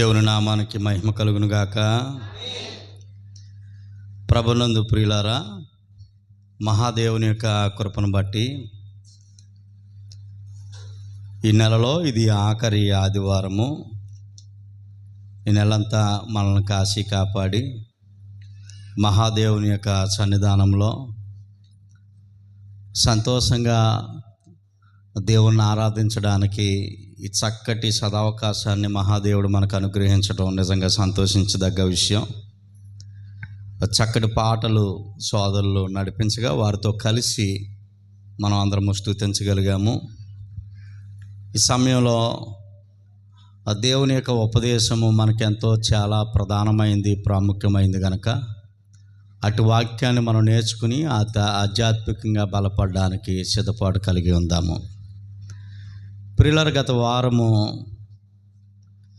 దేవుని నామానికి మహిమ కలుగును గాక. ప్రభునందు ప్రియులారా, మహాదేవుని యొక్క కృపను బట్టి ఈ నెలలో ఇది ఆఖరి ఆదివారము. ఈ నెలంతా మనల్ని కాశీ కాపాడి మహాదేవుని యొక్క సన్నిధానంలో సంతోషంగా దేవుణ్ణి ఆరాధించడానికి ఈ చక్కటి సదావకాశాన్ని మహాదేవుడు మనకు అనుగ్రహించడం నిజంగా సంతోషించదగ్గ విషయం. చక్కటి పాటలు సోదరులు నడిపించగా వారితో కలిసి మనం అందరము స్తుతించగలిగాము. ఈ సమయంలో ఆ దేవుని యొక్క ఉపదేశము మనకెంతో చాలా ప్రధానమైంది, ప్రాముఖ్యమైంది కనుక అటు వాక్యాన్ని మనం నేర్చుకుని ఆధ్యాత్మికంగా బలపడడానికి సిద్ధపాటు కలిగి ఉందాము. ప్రియులారా, గత వారము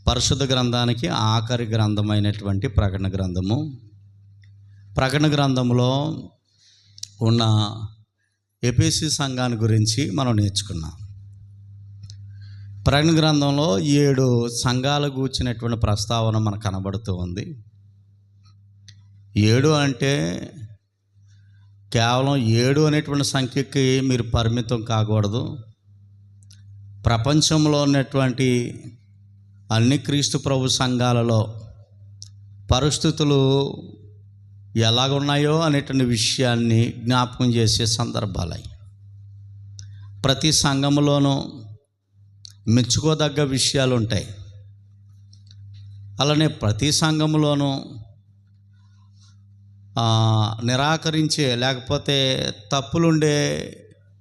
పరిశుద్ధ గ్రంథానికి ఆఖరి గ్రంథమైనటువంటి ప్రకటన గ్రంథము. ప్రకటన గ్రంథంలో ఉన్న ఎఫెసీ సంఘాన్ని గురించి మనం నేర్చుకున్నాం. ప్రకటన గ్రంథంలో 7 సంఘాలు గూర్చినటువంటి ప్రస్తావన మనకు కనబడుతూ ఉంది. 7 అంటే కేవలం 7 అనేటువంటి సంఖ్యకి మీరు పరిమితం కాకూడదు. ప్రపంచంలో ఉన్నటువంటి అన్ని క్రీస్తు ప్రభు సంఘాలలో పరిస్థితులు ఎలాగున్నాయో అనేటువంటి విషయాన్ని జ్ఞాపకం చేసే సందర్భాలు. ప్రతి సంఘములోనూ మెచ్చుకోదగ్గ విషయాలు ఉంటాయి. అలానే ప్రతి సంఘములోనూ నిరాకరించే లేకపోతే తప్పులుండే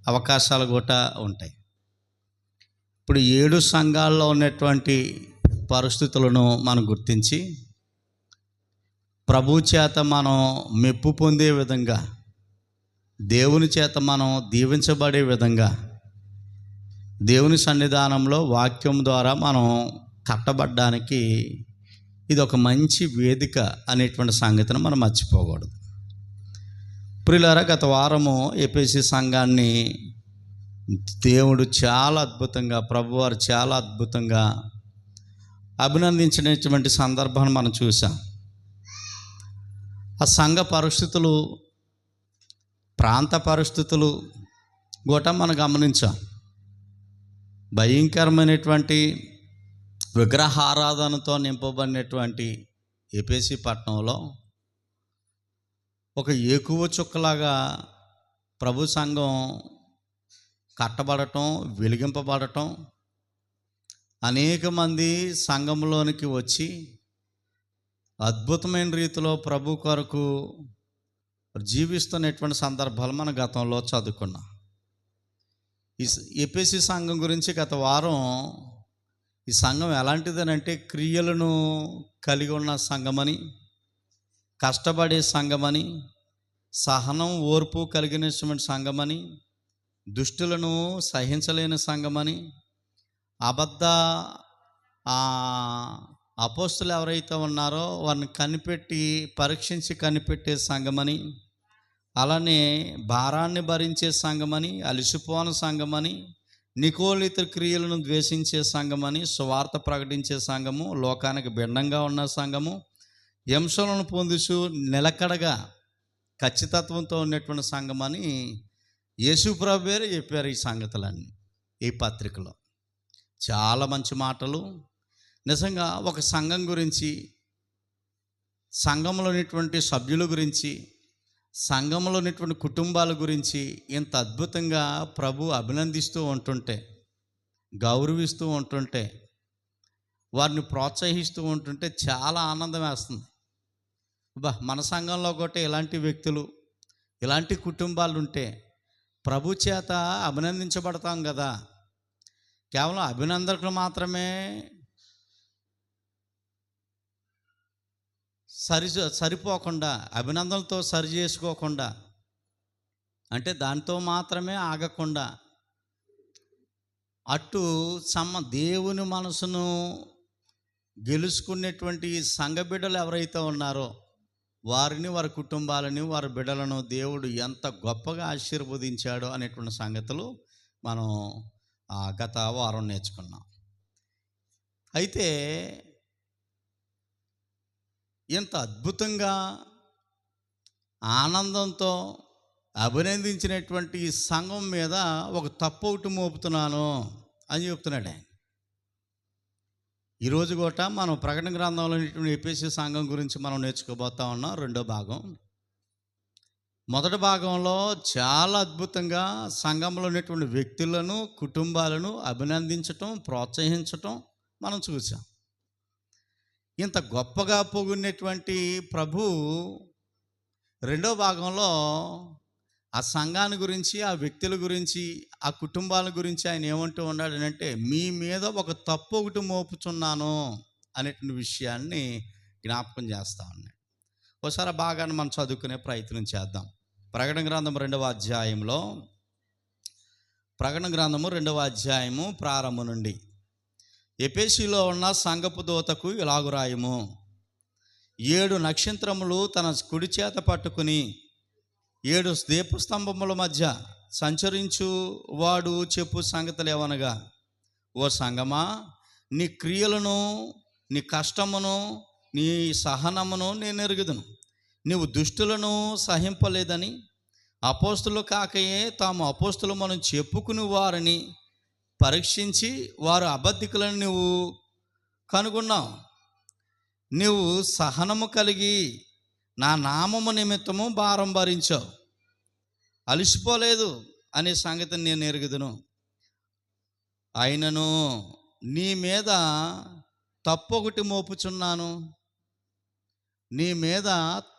అవకాశాలు కూడా ఉంటాయి. ఇప్పుడు 7 సంఘాల్లో ఉన్నటువంటి పరిస్థితులను మనం గుర్తించి ప్రభు చేత మనం మెప్పు పొందే విధంగా, దేవుని చేత మనం దీవించబడే విధంగా, దేవుని సన్నిధానంలో వాక్యం ద్వారా మనం కట్టబడ్డానికి ఇది ఒక మంచి వేదిక అనేటువంటి సంగతిని మనం మర్చిపోకూడదు. ప్రియులారా, గత వారము ఎఫెసీ సంఘాన్ని దేవుడు చాలా అద్భుతంగా, ప్రభువారు చాలా అద్భుతంగా అభినందించినటువంటి సందర్భాన్ని మనం చూసాం. ఆ సంఘ పరిస్థితులు, ప్రాంత పరిస్థితులు కూడా మనం గమనించాం. భయంకరమైనటువంటి విగ్రహారాధనతో నింపబడినటువంటి ఎఫెసీ పట్టణంలో ఒక ఏకువ చుక్కలాగా ప్రభు సంఘం కట్టబడటం, వెలిగింపబడటం, అనేక మంది సంఘంలోనికి వచ్చి అద్భుతమైన రీతిలో ప్రభు కొరకు జీవిస్తున్నటువంటి సందర్భాలు మన గతంలో చదువుకున్నాం. ఈ ఎఫెసీ సంఘం గురించి గత వారం ఈ సంఘం ఎలాంటిదనంటే క్రియలను కలిగి ఉన్న సంఘమని, కష్టపడే సంఘమని, సహనం ఓర్పు కలిగినటువంటి సంఘమని, దుష్టులను సహించలేని సంఘమని, అబద్ధ అపోస్తులు ఎవరైతే ఉన్నారో వారిని పరీక్షించి కనిపెట్టే సంఘమని, అలానే భారాన్ని భరించే సంఘమని, అలసిపోని సంఘమని, నికోలిత క్రియలను ద్వేషించే సంఘమని, సువార్త ప్రకటించే సంఘము, లోకానికి భిన్నంగా ఉన్న సంఘము, హింసలను పొందుచు నిలకడగా ఖచ్చితత్వంతో ఉన్నటువంటి సంఘమని యేసుప్రభు పేరు చెప్పారు. ఈ సంగతులన్నీ ఈ పత్రికలో చాలా మంచి మాటలు. నిజంగా ఒక సంఘం గురించి, సంఘంలో ఉన్నటువంటి సభ్యుల గురించి, సంఘంలో ఉన్నటువంటి కుటుంబాల గురించి ఇంత అద్భుతంగా ప్రభు అభినందిస్తూ ఉంటుంటే, గౌరవిస్తూ ఉంటుంటే, వారిని ప్రోత్సహిస్తూ ఉంటుంటే చాలా ఆనందం వేస్తుంది. మన సంఘంలో కూడా ఇలాంటి వ్యక్తులు, ఇలాంటి కుటుంబాలు ఉంటే ప్రభు చేత అభినందించబడతాం కదా. కేవలం అభినందనలు మాత్రమే సరిపోకుండా, అభినందనలతో సరి చేసుకోకుండా, అంటే దాంతో మాత్రమే ఆగకుండా, అటు దేవుని మనసును గెలుచుకునేటువంటి సంఘ బిడ్డలు ఎవరైతే ఉన్నారో వారిని, వారి కుటుంబాలని, వారి బిడ్డలను దేవుడు ఎంత గొప్పగా ఆశీర్వదించాడో అనేటువంటి సంగతులు మనం గత వారం నేర్చుకున్నాం. అయితే ఇంత అద్భుతంగా ఆనందంతో అభినందించినటువంటి ఈ సంఘం మీద ఒక తప్పు ఒకటి మోపుతున్నాను అని చెప్తున్నాడు ఆయన. ఈరోజు కూడా మనం ప్రకటన గ్రంథంలో ఎఫెసీ సంఘం గురించి మనం నేర్చుకోబోతా ఉన్నాం. రెండో భాగం. మొదటి భాగంలో చాలా అద్భుతంగా సంఘంలో ఉన్నటువంటి వ్యక్తులను, కుటుంబాలను అభినందించటం, ప్రోత్సహించటం మనం చూసాం. ఇంత గొప్పగా పొగిడినటువంటి ప్రభు రెండో భాగంలో ఆ సంఘాన్ని గురించి, ఆ వ్యక్తుల గురించి, ఆ కుటుంబాల గురించి ఆయన ఏమంటూ ఉన్నాడు అంటే, మీ మీద ఒక తప్పు ఒకటి మోపుచున్నాను అనేటువంటి విషయాన్ని జ్ఞాపకం చేస్తా ఉన్నాడు. ఒకసారి భాగాన్ని మనం చదువుకునే ప్రయత్నం చేద్దాం. ప్రకటన గ్రంథం 2వ అధ్యాయంలో, ప్రకటన గ్రంథము 2వ అధ్యాయము ప్రారంభం నుండి, ఎఫెసీలో ఉన్న సంఘపు దూతకు ఇలాగు రాయము. 7 నక్షత్రములు తన కుడి చేత పట్టుకుని 7 దీపస్తంభముల మధ్య సంచరించు వాడు చెప్పు సంగతులు ఏవనగా, ఓ సంగమా, నీ క్రియలను, నీ కష్టమును, నీ సహనమును నేను ఎరుగుదును. నీవు దుష్టులను సహింపలేదని, అపోస్తులు కాకయే తాము అపోస్తులు మనం చెప్పుకుని వారిని పరీక్షించి వారు అబద్ధికులను నువ్వు కనుగొన్నావు. నువ్వు సహనము కలిగి నా నామము నిమిత్తము భారం భరించావు, అలసిపోలేదు అనే సంగతిని నేను ఎరుగుదును. అయినను నీ మీద తప్పొకటి మోపుచున్నాను, నీ మీద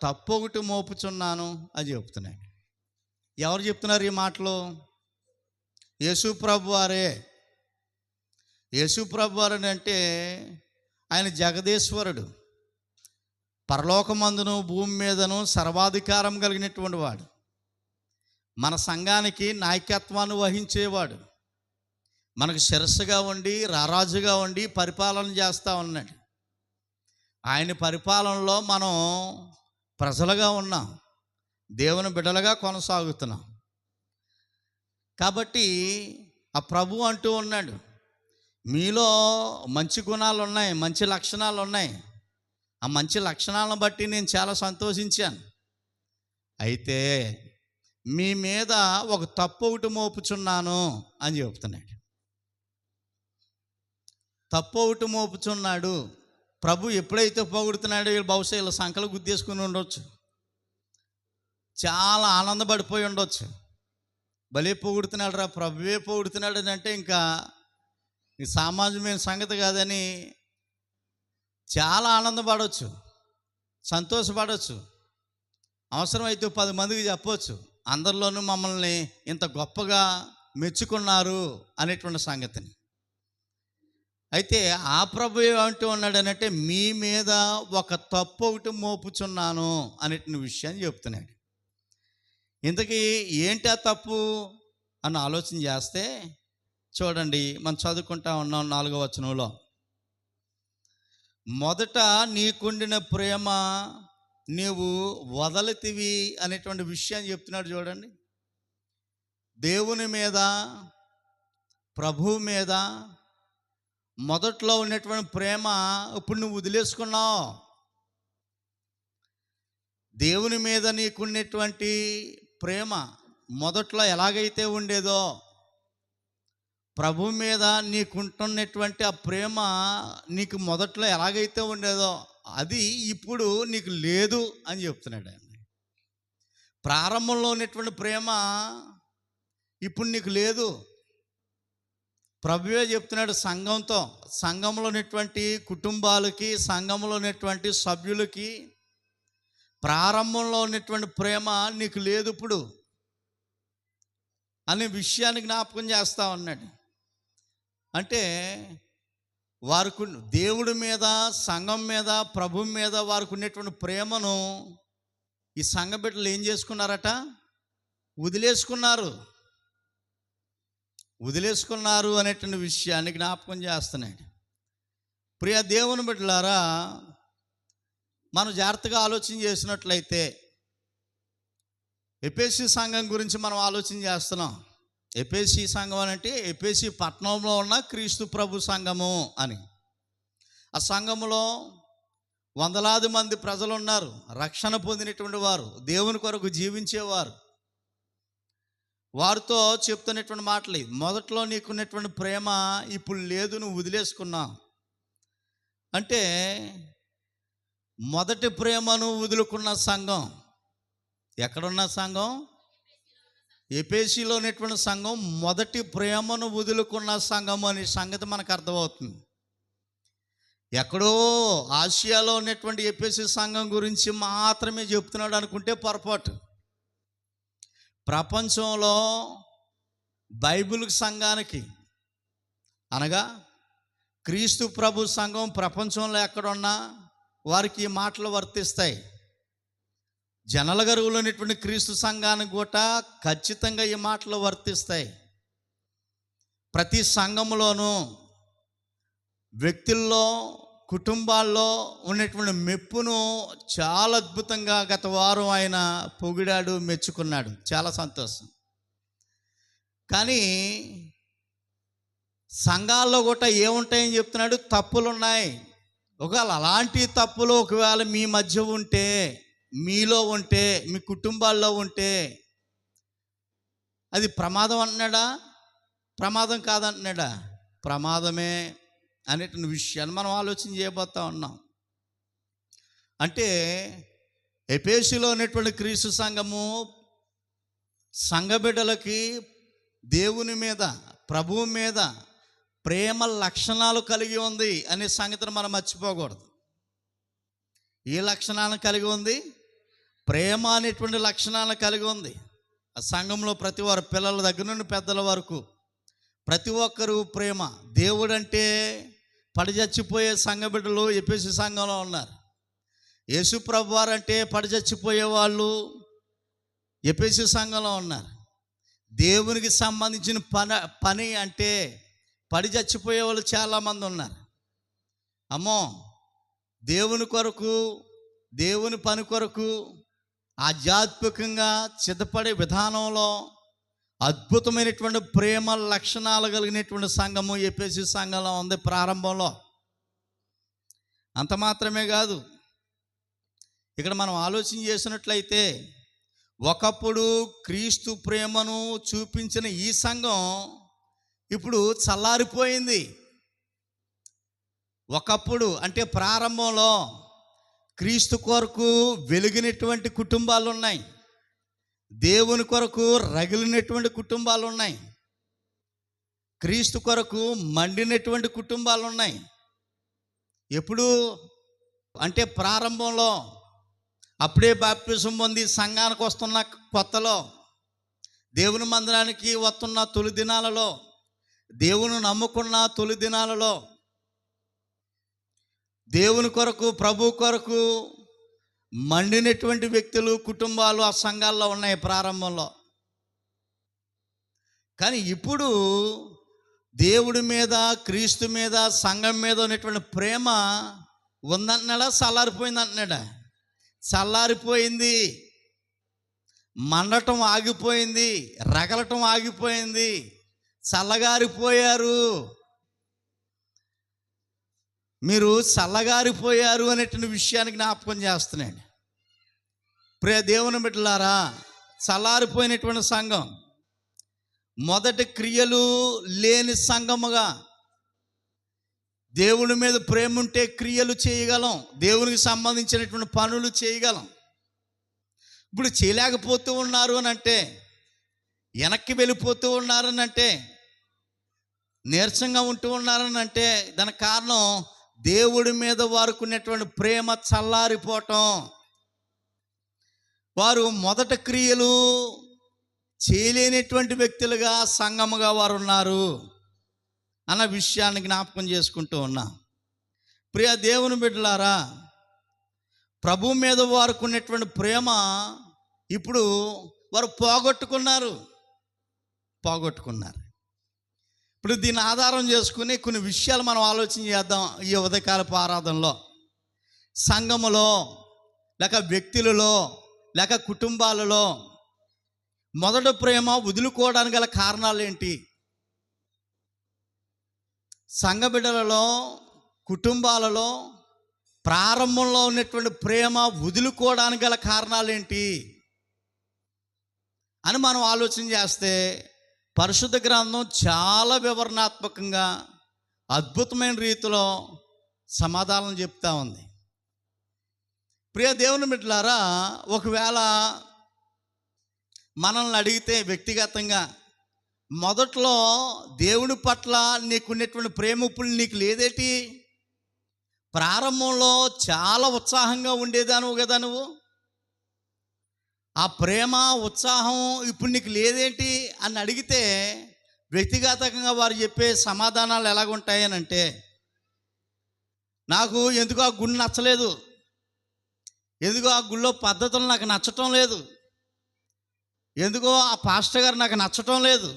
తప్పొకటి మోపుచున్నాను అని చెప్తున్నాడు. ఎవరు చెప్తున్నారు ఈ మాటలు? యేసు ప్రభు వారే. యేసు ప్రభు వారు అంటే ఆయన జగదీశ్వరుడు, పరలోకమందును భూమి మీదను సర్వాధికారం కలిగినటువంటి వాడు, మన సంఘానికి నాయకత్వాన్ని వహించేవాడు, మనకు శిరస్సుగా ఉండి రారాజుగా ఉండి పరిపాలన చేస్తూ ఉన్నాడు. ఆయన పరిపాలనలో మనం ప్రజలుగా ఉన్నాం, దేవుని బిడ్డలుగా కొనసాగుతున్నాం. కాబట్టి ఆ ప్రభు అంటూ ఉన్నాడు, మీలో మంచి గుణాలు ఉన్నాయి, మంచి లక్షణాలు ఉన్నాయి. ఆ మంచి లక్షణాలను బట్టి నేను చాలా సంతోషించాను. అయితే మీ మీద ఒక తప్పు ఒకటి మోపుచున్నాను అని చెప్తున్నాడు. తప్పు ఒకటి మోపుచున్నాడు. ప్రభు ఎప్పుడైతే పొగుడుతున్నాడో వీళ్ళు బహుశా వీళ్ళ సంకలు గుద్దేసుకుని ఉండొచ్చు, చాలా ఆనందపడిపోయి ఉండొచ్చు. భలే పొగుడుతున్నాడు రా, ప్రభువే పొగుడుతున్నాడు అని అంటే ఇంకా సామాన్యమైన సంగతి కాదని చాలా ఆనందపడవచ్చు, సంతోషపడవచ్చు. అవసరమైతే 10 మందికి చెప్పవచ్చు, అందరిలోనూ మమ్మల్ని ఇంత గొప్పగా మెచ్చుకున్నారు అనేటువంటి సంగతిని. అయితే ఆ ప్రభు ఏమంటూ ఉన్నాడు అంటే, మీ మీద ఒక తప్పు ఒకటి మోపుచున్నాను అనేటువంటి విషయాన్ని చెప్తున్నాడు. ఇంతకీ ఏంటి ఆ తప్పు అని ఆలోచన చేస్తే చూడండి, మనం చదువుకుంటా ఉన్నాం 4వ వచనంలో, మొదట నీకుండిన ప్రేమ నీవు వదలితివి అనేటువంటి విషయాన్ని చెప్తున్నాడు. చూడండి, దేవుని మీద, ప్రభువు మీద మొదట్లో ఉన్నటువంటి ప్రేమ ఇప్పుడు నువ్వు వదిలేసుకున్నావు. దేవుని మీద నీకున్నటువంటి ప్రేమ మొదట్లో ఎలాగైతే ఉండేదో, ప్రభు మీద నీకుంటున్నటువంటి ఆ ప్రేమ నీకు మొదట్లో ఎలాగైతే ఉండేదో అది ఇప్పుడు నీకు లేదు అని చెప్తున్నాడు ఆయన. ప్రారంభంలో ఉన్నటువంటి ప్రేమ ఇప్పుడు నీకు లేదు. ప్రభువే చెప్తున్నాడు సంఘంతో, సంఘంలో ఉన్నటువంటి కుటుంబాలకి, సంఘంలో ఉన్నటువంటి సభ్యులకి ప్రారంభంలో ఉన్నటువంటి ప్రేమ నీకు లేదు ఇప్పుడు అనే విషయాన్ని జ్ఞాపకం చేస్తూ ఉన్నాడు. అంటే వారికి దేవుడి మీద, సంఘం మీద, ప్రభు మీద వారికి ఉన్నటువంటి ప్రేమను ఈ సంఘ బిడ్డలు ఏం చేసుకున్నారట? వదిలేసుకున్నారు అనేటువంటి విషయాన్ని జ్ఞాపకం చేస్తున్నాడు. ప్రియ దేవుని బిడ్డలారా, మనం జాగ్రత్తగా ఆలోచన చేసినట్లయితే ఎఫెసీ సంఘం గురించి మనం ఆలోచన చేస్తున్నాం. ఎఫెసీ సంఘం అని అంటే ఎఫెసీ పట్టణంలో ఉన్న క్రీస్తు ప్రభు సంఘము అని. ఆ సంఘములో వందలాది మంది ప్రజలు ఉన్నారు, రక్షణ పొందినటువంటి వారు, దేవుని కొరకు జీవించేవారు. వారితో చెప్తున్నటువంటి మాటలు, మొదట్లో నీకున్నటువంటి ప్రేమ ఇప్పుడు లేదు, నువ్వు వదిలేసుకున్నావు. అంటే మొదటి ప్రేమను వదులుకున్న సంఘం. ఎక్కడున్న సంఘం? ఎఫెసీలో ఉన్నటువంటి సంఘం మొదటి ప్రేమను వదులుకున్న సంఘం అనే సంగతి మనకు అర్థమవుతుంది. ఎక్కడో ఆసియాలో ఉన్నటువంటి ఎఫెసీ సంఘం గురించి మాత్రమే చెప్తున్నాడు అనుకుంటే పొరపాటు. ప్రపంచంలో బైబిల్ సంఘానికి అనగా క్రీస్తు ప్రభు సంఘం ప్రపంచంలో ఎక్కడున్నా వారికి ఈ మాటలు వర్తిస్తాయి. జనల గరువులో ఉన్నటువంటి క్రీస్తు సంఘానికి కూడా ఖచ్చితంగా ఈ మాటలు వర్తిస్తాయి. ప్రతి సంఘంలోనూ వ్యక్తుల్లో, కుటుంబాల్లో ఉన్నటువంటి మెప్పును చాలా అద్భుతంగా గత వారం ఆయన పొగిడాడు, మెచ్చుకున్నాడు. చాలా సంతోషం. కానీ సంఘాల్లో కూడా ఏముంటాయని చెప్తున్నాడు? తప్పులు ఉన్నాయి. ఒకవేళ అలాంటి తప్పులు ఒకవేళ మీ మధ్య ఉంటే, మీలో ఉంటే, మీ కుటుంబాల్లో ఉంటే అది ప్రమాదం అంటున్నాడా? ప్రమాదం కాదంటున్నాడా? ప్రమాదమే అనేటువంటి విషయాన్ని మనం ఆలోచన చేయబోతా ఉన్నాం. అంటే ఎఫెసీలో ఉన్నటువంటి క్రీస్తు సంఘము సంఘ బిడ్డలకి దేవుని మీద, ప్రభువు మీద ప్రేమ లక్షణాలు కలిగి ఉంది అనే సంగతిని మనం మర్చిపోకూడదు. ఈ లక్షణాలను కలిగి ఉంది, ప్రేమ అనేటువంటి లక్షణాలను కలిగి ఉంది. ఆ సంఘంలో ప్రతి వారు, పిల్లల దగ్గర నుండి పెద్దల వరకు ప్రతి ఒక్కరూ ప్రేమ. దేవుడంటే పడిచచ్చిపోయే సంఘ బిడ్డలు ఎఫెసీ సంఘంలో ఉన్నారు. యేసు ప్రభు వారంటే పడిచచ్చిపోయే వాళ్ళు ఎఫెసీ సంఘంలో ఉన్నారు. దేవునికి సంబంధించిన పని అంటే పడి చచ్చిపోయే వాళ్ళు చాలామంది ఉన్నారు. అమ్మో, దేవుని కొరకు, దేవుని పని కొరకు ఆధ్యాత్మికంగా సిద్ధపడే విధానంలో అద్భుతమైనటువంటి ప్రేమ లక్షణాలు కలిగినటువంటి సంఘము ఎఫెసీ సంఘంలో ఉంది ప్రారంభంలో. అంత మాత్రమే కాదు, ఇక్కడ మనం ఆలోచన చేసినట్లయితే ఒకప్పుడు క్రీస్తు ప్రేమను చూపించిన ఈ సంఘం ఇప్పుడు చల్లారిపోయింది. ఒకప్పుడు అంటే ప్రారంభంలో క్రీస్తు కొరకు వెలిగినటువంటి కుటుంబాలు ఉన్నాయి, దేవుని కొరకు రగిలినటువంటి కుటుంబాలు ఉన్నాయి, క్రీస్తు కొరకు మండినటువంటి కుటుంబాలు ఉన్నాయి. ఎప్పుడు అంటే ప్రారంభంలో, అప్పుడే బాప్తిసం పొంది సంఘానికి వస్తున్న కొత్తలో, దేవుని మందిరానికి వస్తున్న తొలి దినాలలో, దేవుని నమ్ముకున్న తొలి దినాలలో దేవుని కొరకు, ప్రభు కొరకు మండినటువంటి వ్యక్తులు, కుటుంబాలు ఆ సంఘాల్లో ఉన్నాయి ప్రారంభంలో. కానీ ఇప్పుడు దేవుడి మీద, క్రీస్తు మీద, సంఘం మీద ఉన్నటువంటి ప్రేమ ఉందంటున్నాడా? చల్లారిపోయింది అంటున్నాడా? చల్లారిపోయింది. మండటం ఆగిపోయింది, రగలటం ఆగిపోయింది, చల్లగారిపోయారు. మీరు చల్లగారిపోయారు అనేటువంటి విషయాన్ని జ్ఞాపకం చేస్తున్నాడు. ప్రియ దేవుని బిడ్డలారా, చల్లారిపోయినటువంటి సంఘం, మొదటి క్రియలు లేని సంఘముగా, దేవుని మీద ప్రేమ ఉంటే క్రియలు చేయగలం, దేవునికి సంబంధించినటువంటి పనులు చేయగలం. ఇప్పుడు చేయలేకపోతూ ఉన్నారు అని అంటే, వెనక్కి వెళ్ళిపోతూ ఉన్నారని అంటే, నీరసంగా ఉంటూ ఉన్నారని అంటే, దానికి కారణం దేవుడి మీద వారికి ఉన్నటువంటి ప్రేమ చల్లారిపోవటం. వారు మొదటి క్రియలు చేయలేనటువంటి వ్యక్తులుగా, సంఘముగా వారు ఉన్నారు అన్న విషయాన్ని జ్ఞాపకం చేసుకుంటూ ఉన్నా. ప్రియ దేవుని బిడ్డలారా, ప్రభు మీద వారికి ఉన్నటువంటి ప్రేమ ఇప్పుడు వారు పోగొట్టుకున్నారు. ఇప్పుడు దీన్ని ఆధారం చేసుకుని కొన్ని విషయాలు మనం ఆలోచన చేద్దాం ఈ ఉదయకాలపు ఆరాధనలో. సంఘములో, లేక వ్యక్తులలో, లేక కుటుంబాలలో మొదటి ప్రేమ వదులుకోవడానికి గల కారణాలు ఏంటి? సంఘ బిడ్డలలో, కుటుంబాలలో ప్రారంభంలో ఉన్నటువంటి ప్రేమ వదులుకోవడానికి గల కారణాలు ఏంటి అని మనం ఆలోచన చేస్తే పరిశుద్ధ గ్రంథం చాలా వివరణాత్మకంగా అద్భుతమైన రీతిలో సమాధానం చెప్తా ఉంది. ప్రియ దేవుని బిడ్డలారా, ఒకవేళ మనల్ని అడిగితే వ్యక్తిగతంగా మొదట్లో దేవుని పట్ల నీకున్నటువంటి ప్రేమ ఇప్పుడు నీకు లేదేటి? ప్రారంభంలో చాలా ఉత్సాహంగా ఉండేదానువు కదా నువ్వు. ఆ ప్రేమ ఉత్సాహం ఇప్పుడు నీకు లేదేంటి అని అడిగితే వ్యక్తిగతంగా వారు చెప్పే సమాధానాలు ఎలాగుంటాయనంటే, నాకు ఎందుకో ఆ గుడి నచ్చలేదు, ఎందుకో ఆ గుళ్ళో పద్ధతులు నాకు నచ్చటం లేదు, ఎందుకో ఆ పాస్టర్ గారు నాకు నచ్చటం లేదు,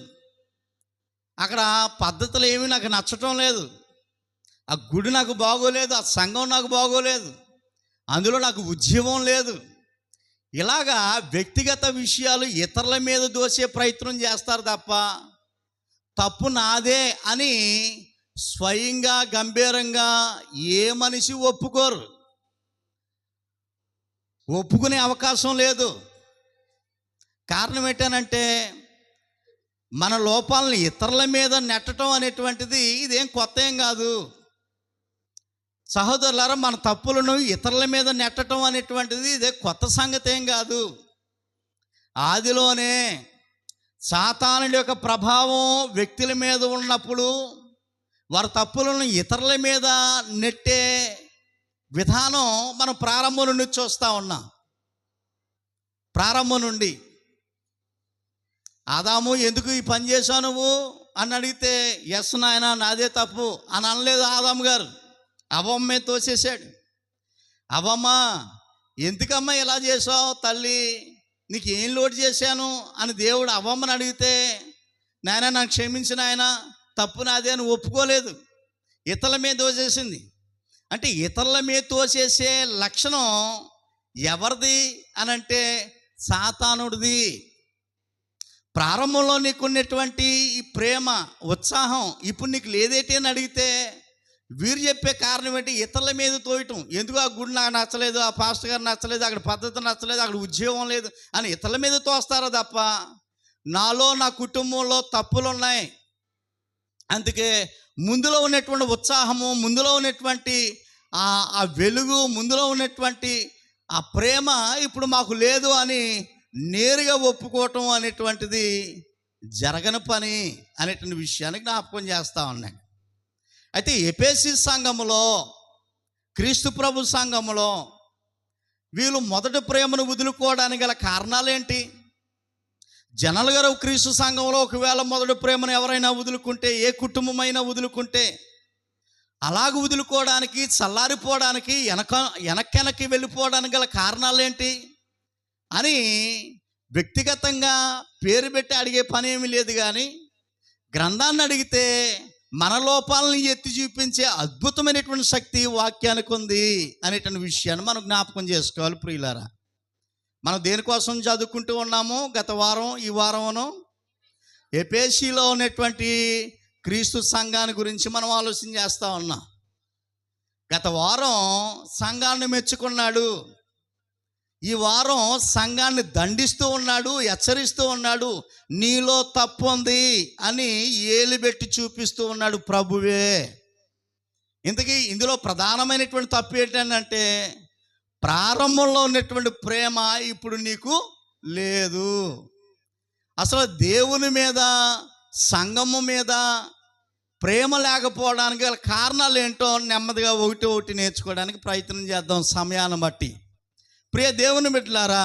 అక్కడ పద్ధతులు ఏమీ నాకు నచ్చటం లేదు, ఆ గుడి నాకు బాగోలేదు, ఆ సంఘం నాకు బాగోలేదు, అందులో నాకు ఉద్యమం లేదు. ఇలాగా వ్యక్తిగత విషయాలు ఇతరుల మీద దోసే ప్రయత్నం చేస్తారు తప్ప తప్పు నాదే అని స్వయంగా గంభీరంగా ఏ మనిషి ఒప్పుకోరు, ఒప్పుకునే అవకాశం లేదు. కారణం ఏంటనంటే మన లోపాలను ఇతరుల మీద నెట్టడం అనేటువంటిది ఇదేం కొత్త ఏం కాదు. సహోదరులారా, మన తప్పులను ఇతరుల మీద నెట్టడం అనేటువంటిది ఇదే కొత్త సంగతి ఏం కాదు. ఆదిలోనే సాతానుడి యొక్క ప్రభావం వ్యక్తుల మీద ఉన్నప్పుడు వారి తప్పులను ఇతరుల మీద నెట్టే విధానం మనం ప్రారంభం నుండి చూస్తూ ఉన్నాం. ప్రారంభం నుండి ఆదాము ఎందుకు ఈ పని చేశావు నువ్వు అని అడిగితే, ఎస్ నాయన నాదే తప్పు అని అనలేదు ఆదాము గారు. అవ్వమ్మే తోసేశాడు. అవ్వమ్మా ఎందుకమ్మా ఇలా చేసావు తల్లి, నీకు ఏం లోటు చేశాను అని దేవుడు అవ్వమ్మని అడిగితే, నాయన నాకు క్షమించిన ఆయన, తప్పు నాదే అని ఒప్పుకోలేదు, ఇతరుల మీద తోసేసింది. అంటే ఇతరుల మీద తోసేసే లక్షణం ఎవరిది అని అంటే సాతానుడిది. ప్రారంభంలో నీకున్నటువంటి ఈ ప్రేమ ఉత్సాహం ఇప్పుడు నీకు లేదేటి అని అడిగితే వీరు చెప్పే కారణం ఏంటి? ఇతరుల మీద తోయటం. ఎందుకు ఆ గుడి నాకు నచ్చలేదు, ఆ పాస్టర్ గారు నచ్చలేదు, అక్కడ పద్ధతి నచ్చలేదు, అక్కడ ఉద్యోగం లేదు అని ఇతరుల మీద తోస్తారో తప్ప నాలో నా కుటుంబంలో తప్పులు ఉన్నాయి, అందుకే ముందులో ఉన్నటువంటి ఉత్సాహము, ముందులో ఉన్నటువంటి ఆ వెలుగు, ముందులో ఉన్నటువంటి ఆ ప్రేమ ఇప్పుడు మాకు లేదు అని నేరుగా ఒప్పుకోవటం అనేటువంటిది జరగని పని అనేటువంటి విషయాన్ని జ్ఞాపకం చేస్తూ ఉన్నాయి. అయితే ఎఫెసీ సంఘములో, క్రీస్తు ప్రభు సంఘములో వీళ్ళు మొదటి ప్రేమను వదులుకోవడానికి గల కారణాలేంటి? జనరల్ గారు క్రీస్తు సంఘంలో ఒకవేళ మొదటి ప్రేమను ఎవరైనా వదులుకుంటే, ఏ కుటుంబమైనా వదులుకుంటే, అలాగ వదులుకోవడానికి, చల్లారిపోవడానికి, వెనక్కి వెళ్ళిపోవడానికి గల కారణాలేంటి అని వ్యక్తిగతంగా పేరు పెట్టి అడిగే పని ఏమీ లేదు. కానీ గ్రంథాన్ని అడిగితే మన లోపాలను ఎత్తి చూపించే అద్భుతమైనటువంటి శక్తి వాక్యానికి ఉంది అనేటువంటి విషయాన్ని మనం జ్ఞాపకం చేసుకోవాలి. ప్రియులారా, మనం దేనికోసం చదువుకుంటూ ఉన్నాము? గత వారం, ఈ వారమును ఎఫెసీలో ఉన్నటువంటి క్రీస్తు సంఘాన్ని గురించి మనం ఆలోచన చేస్తూ ఉన్నాం. గత వారం సంఘాన్ని మెచ్చుకున్నాడు, ఈ వారం సంఘాన్ని దండిస్తూ ఉన్నాడు, హెచ్చరిస్తూ ఉన్నాడు, నీలో తప్పు ఉంది అని ఏలుబెట్టి చూపిస్తూ ఉన్నాడు ప్రభువే. ఇంతకీ ఇందులో ప్రధానమైనటువంటి తప్పు ఏంటంటే ప్రారంభంలో ఉన్నటువంటి ప్రేమ ఇప్పుడు నీకు లేదు. అసలు దేవుని మీద, సంఘము మీద ప్రేమ లేకపోవడానికి గల కారణాలు ఏంటో నెమ్మదిగా ఒకటి నేర్చుకోవడానికి ప్రయత్నం చేద్దాం సమయాన్ని బట్టి. ప్రియ దేవుని బిడ్డలారా,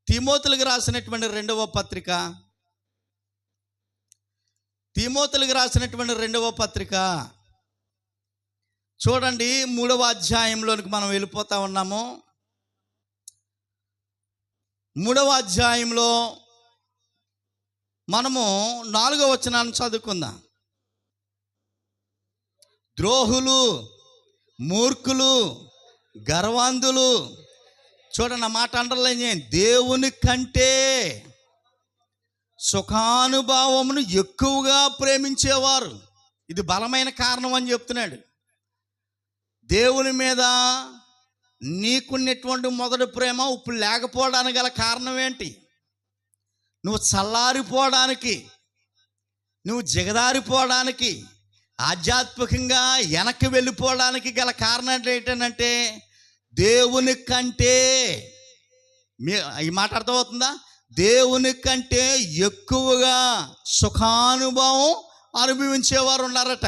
తిమోతులకు రాసినటువంటి రెండవ పత్రిక చూడండి, 3వ అధ్యాయంలోనికి మనం వెళ్ళిపోతా ఉన్నాము. 3వ అధ్యాయంలో మనము 4వ వచనాన్ని చదువుకుందాం. ద్రోహులు, మూర్ఖులు, గర్వాంధులు, చూడండి ఆ మాట అండర్లైన్ చేయండి, దేవుని కంటే సుఖానుభావమును ఎక్కువగా ప్రేమించేవారు. ఇది బలమైన కారణం అని చెప్తున్నాడు. దేవుని మీద నీకున్నటువంటి మొదటి ప్రేమ ఇప్పుడు లేకపోవడానికి గల కారణం ఏంటి? నువ్వు చల్లారిపోవడానికి, నువ్వు జిగదారిపోవడానికి, ఆధ్యాత్మికంగా వెనక్కి వెళ్ళిపోవడానికి గల కారణం ఏంటంటే దేవుని కంటే, ఈ మాట అర్థమవుతుందా? దేవుని కంటే ఎక్కువగా సుఖానుభవం అనుభవించేవారు ఉన్నారట.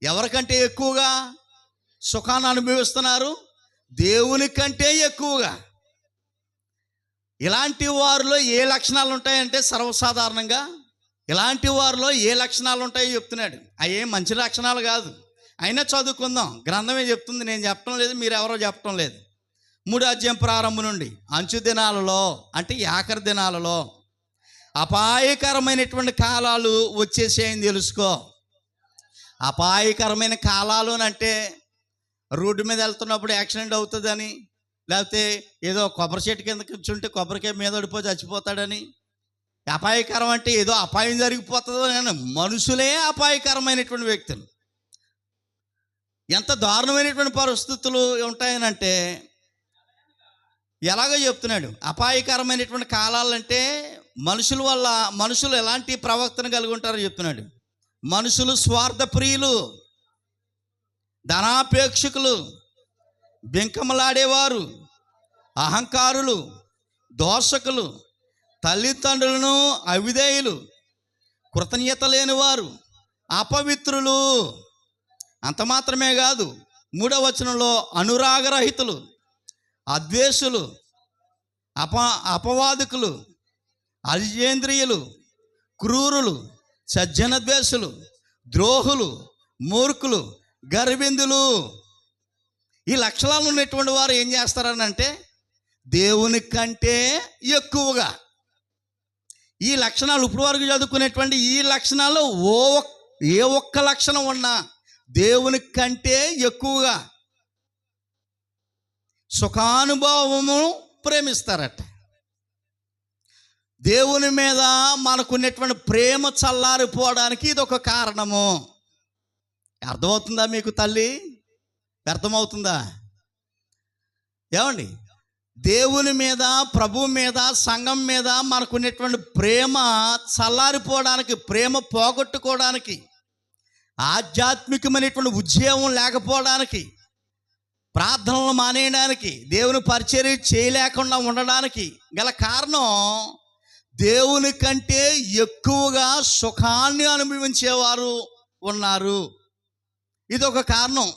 ఎవరికంటే ఎక్కువగా సుఖాన్ని అనుభవిస్తున్నారు? దేవుని కంటే ఎక్కువగా. ఇలాంటి వారిలో ఏ లక్షణాలు ఉంటాయంటే, సర్వసాధారణంగా ఇలాంటి వారిలో ఏ లక్షణాలు ఉంటాయో చెప్తున్నాడు. అవి ఏం మంచి లక్షణాలు కాదు, అయినా చదువుకుందాం. గ్రంథమే చెప్తుంది, నేను చెప్పడం లేదు, మీరు ఎవరో చెప్పడం లేదు. 3వ అధ్యాయం ప్రారంభం నుండి. అంచు దినాలలో అంటే ఆఖరి దినాలలో అపాయకరమైనటువంటి కాలాలు వచ్చేసేయని తెలుసుకో. అపాయకరమైన కాలాలు అంటే రోడ్డు మీద వెళ్తున్నప్పుడు యాక్సిడెంట్ అవుతుందని, లేకపోతే ఏదో కొబ్బరి చెట్టు కింద కూర్చుంటే కొబ్బరికాయ మీద పడిపోయి చచ్చిపోతాడని. అపాయకరం అంటే ఏదో అపాయం జరిగిపోతుందో అని. మనుషులే అపాయకరమైనటువంటి వ్యక్తులు. ఎంత దారుణమైనటువంటి పరిస్థితులు ఉంటాయనంటే, ఎలాగో చెప్తున్నాడు. అపాయకరమైనటువంటి కాలాలంటే మనుషుల వల్ల, మనుషులు ఎలాంటి ప్రవర్తన కలిగి ఉంటారో చెప్తున్నాడు. మనుషులు స్వార్థ ప్రియులు, ధనాపేక్షకులు, బింకమలాడేవారు, అహంకారులు, దోషకులు, తల్లిదండ్రులను అవిధేయులు, కృతజ్ఞత లేనివారు, అపవిత్రులు. అంత మాత్రమే కాదు, 3వ వచనంలో అనురాగరహితులు, అద్వేషులు, అపవాదికులు, అజితేంద్రియులు, క్రూరులు, సజ్జనద్వేషులు, ద్రోహులు, మూర్ఖులు, గర్విందులు. ఈ లక్షణాలు ఉన్నటువంటి వారు ఏం చేస్తారని అంటే దేవుని కంటే ఎక్కువగా. ఈ లక్షణాలు ఇప్పుడు వరకు చదువుకునేటువంటి ఈ లక్షణాలు ఏ ఒక్క లక్షణం ఉన్నా దేవుని కంటే ఎక్కువగా సుఖానుభవము ప్రేమిస్తారట. దేవుని మీద మనకున్నటువంటి ప్రేమ చల్లారిపోవడానికి ఇది ఒక కారణము. అర్థమవుతుందా మీకు తల్లి? అర్థమవుతుందా? ఏమండి, దేవుని మీద, ప్రభువు మీద, సంఘం మీద మనకున్నటువంటి ప్రేమ చల్లారిపోవడానికి, ప్రేమ పోగొట్టుకోవడానికి, ఆధ్యాత్మికమైనటువంటి ఉద్యోగం లేకపోవడానికి, ప్రార్థనలు మానేయడానికి, దేవుని పరిచర్య చేయలేకుండా ఉండడానికి గల కారణం దేవుని కంటే ఎక్కువగా సుఖాన్ని అనుభవించేవారు ఉన్నారు. ఇది ఒక కారణం.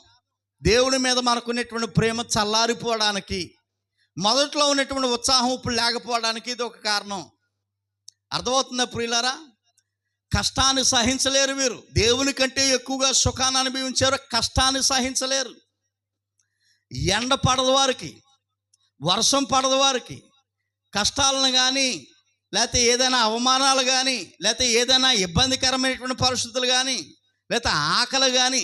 దేవుడి మీద మనకున్నటువంటి ప్రేమ చల్లారిపోవడానికి, మొదట్లో ఉన్నటువంటి ఉత్సాహం ఇప్పుడు లేకపోవడానికి ఇది ఒక కారణం. అర్థమవుతుందా ప్రియులారా? కష్టాన్ని సహించలేరు వీరు. దేవుని కంటే ఎక్కువగా సుఖాన్ని అనుభవించారు, కష్టాన్ని సహించలేరు. ఎండ పడదు వారికి, వర్షం పడదు వారికి. కష్టాలను కానీ, లేకపోతే ఏదైనా అవమానాలు కానీ, లేకపోతే ఏదైనా ఇబ్బందికరమైనటువంటి పరిస్థితులు కానీ, లేకపోతే ఆకలి కానీ,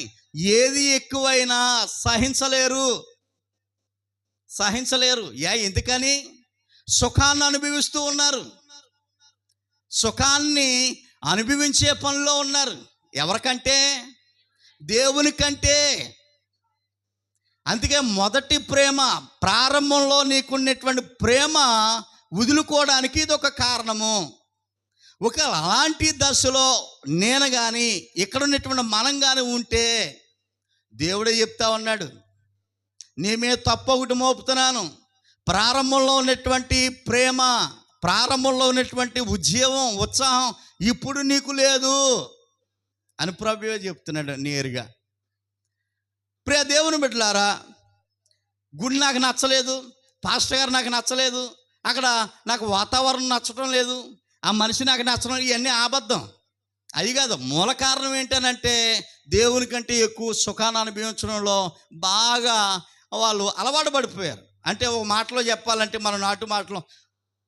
ఏది ఎక్కువైనా సహించలేరు. ఎందుకని? సుఖాన్ని అనుభవిస్తూ ఉన్నారు, సుఖాన్ని అనుభవించే పనిలో ఉన్నారు. ఎవరికంటే? దేవుని కంటే. అందుకే మొదటి ప్రేమ, ప్రారంభంలో నీకున్నటువంటి ప్రేమ వదులుకోవడానికి ఇది ఒక కారణము. ఒక అలాంటి దశలో నేను కానీ, ఇక్కడ ఉన్నటువంటి మనం కానీ ఉంటే దేవుడే చెప్తా ఉన్నాడు, నీ మీద తప్పు ఒకటి మోపుతున్నాను. ప్రారంభంలో ఉన్నటువంటి ప్రేమ, ప్రారంభంలో ఉన్నటువంటి ఉద్యమం, ఉత్సాహం ఇప్పుడు నీకు లేదు అని ప్రభువే చెప్తున్నాడు నేరుగా. ప్రియ దేవుని బిడ్డలారా, గుడి నాకు నచ్చలేదు, పాస్టర్ గారు నాకు నచ్చలేదు, అక్కడ నాకు వాతావరణం నచ్చడం లేదు, ఆ మనిషి నాకు నచ్చడం, ఇవన్నీ అబద్ధం. అది కాదు. మూల కారణం ఏంటనంటే దేవుని కంటే ఎక్కువ సుఖాన్ని అనుభవించడంలో బాగా వాళ్ళు అలవాటు పడిపోయారు. అంటే ఒక మాటలో చెప్పాలంటే, మన నాటు మాటలో